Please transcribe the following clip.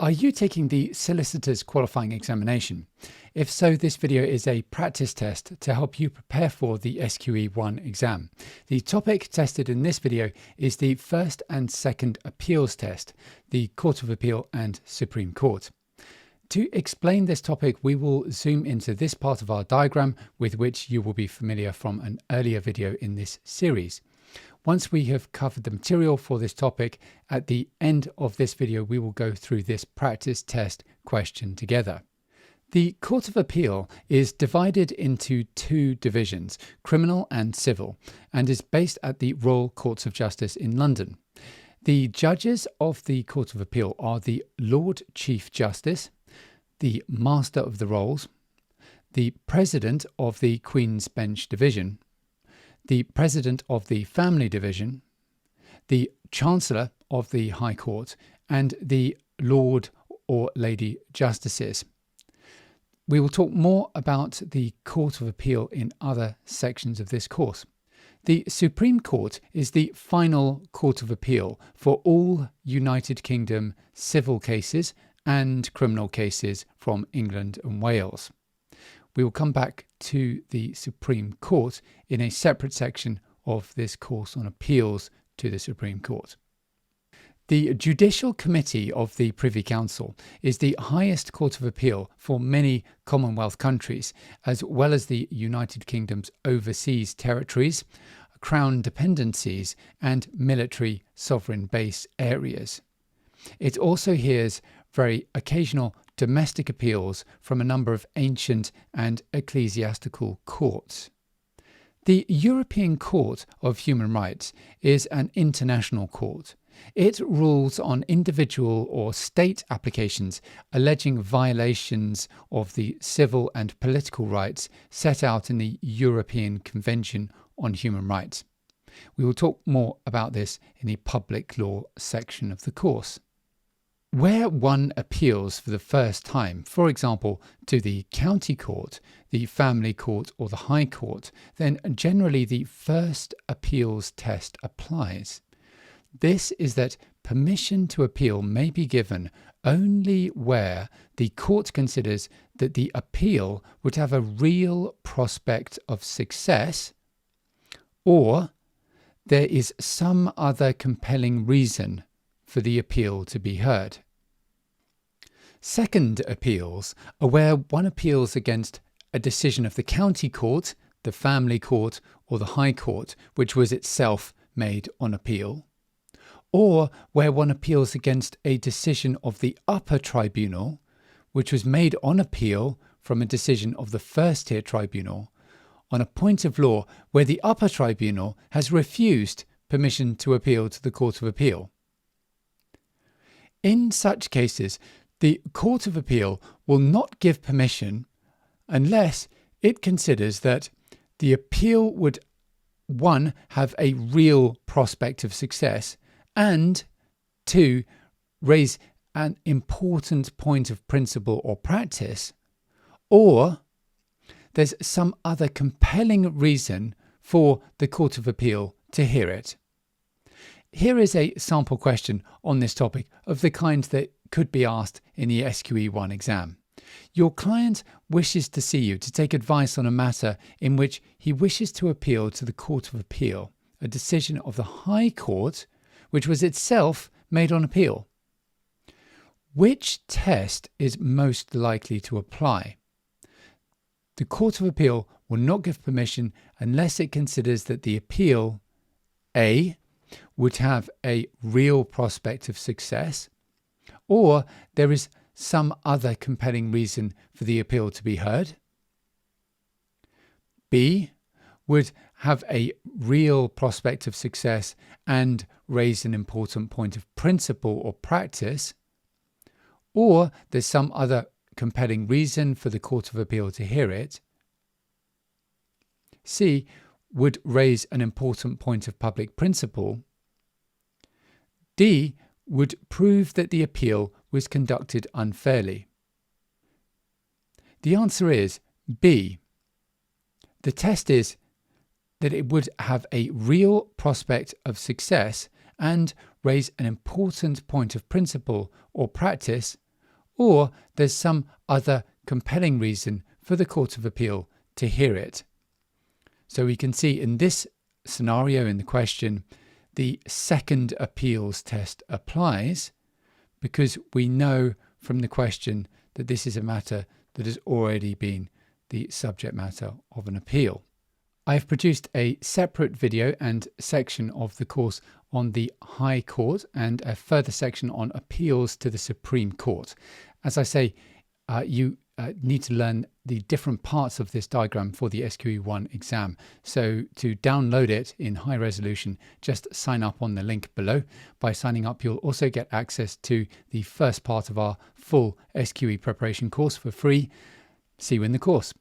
Are you taking the Solicitors Qualifying Examination? If so, this video is a practice test to help you prepare for the SQE1 exam. The topic tested in this video is the first and second appeals test, the Court of Appeal and Supreme Court. To explain this topic, we will zoom into this part of our diagram with which you will be familiar from an earlier video in this series. Once we have covered the material for this topic, at the end of this video we will go through this practice test question together. The Court of Appeal is divided into two divisions, criminal and civil, and is based at the Royal Courts of Justice in London. The judges of the Court of Appeal are the Lord Chief Justice, the Master of the Rolls, the President of the Queen's Bench Division, the President of the Family Division, the Chancellor of the High Court, and the Lord or Lady Justices. We will talk more about the Court of Appeal in other sections of this course. The Supreme Court is the final Court of Appeal for all United Kingdom civil cases and criminal cases from England and Wales. We will come back to the Supreme Court in a separate section of this course on appeals to the Supreme Court. The Judicial Committee of the Privy Council is the highest court of appeal for many Commonwealth countries, as well as the United Kingdom's overseas territories, crown dependencies, and military sovereign base areas. It also hears very occasional domestic appeals from a number of ancient and ecclesiastical courts. The European Court of Human Rights is an international court. It rules on individual or state applications alleging violations of the civil and political rights set out in the European Convention on Human Rights. We will talk more about this in the public law section of the course. Where one appeals for the first time, for example, to the county court, the family court, or the high court, then generally the first appeals test applies. This is that permission to appeal may be given only where the court considers that the appeal would have a real prospect of success, or there is some other compelling reason for the appeal to be heard. Second appeals are where one appeals against a decision of the county court, the family court, or the high court, which was itself made on appeal, or where one appeals against a decision of the upper tribunal, which was made on appeal from a decision of the first-tier tribunal, on a point of law where the upper tribunal has refused permission to appeal to the Court of Appeal. In such cases, the Court of Appeal will not give permission unless it considers that the appeal would, 1, have a real prospect of success, and 2, raise an important point of principle or practice, or there's some other compelling reason for the Court of Appeal to hear it. Here is a sample question on this topic of the kind that could be asked in the SQE1 exam. Your client wishes to see you to take advice on a matter in which he wishes to appeal to the Court of Appeal, a decision of the High Court which was itself made on appeal. Which test is most likely to apply? The Court of Appeal will not give permission unless it considers that the appeal A, would have a real prospect of success, or there is some other compelling reason for the appeal to be heard. B, would have a real prospect of success and raise an important point of principle or practice, or there's some other compelling reason for the Court of Appeal to hear it. C, would raise an important point of public principle. D, would prove that the appeal was conducted unfairly. The answer is B. The test is that it would have a real prospect of success and raise an important point of principle or practice, or there's some other compelling reason for the Court of Appeal to hear it. So we can see in this scenario in the question, the second appeals test applies because we know from the question that this is a matter that has already been the subject matter of an appeal. I've produced a separate video and section of the course on the High Court and a further section on appeals to the Supreme Court. As I say, you need to learn the different parts of this diagram for the SQE1 exam. So to download it in high resolution, just sign up on the link below. By signing up, you'll also get access to the first part of our full SQE preparation course for free. See you in the course.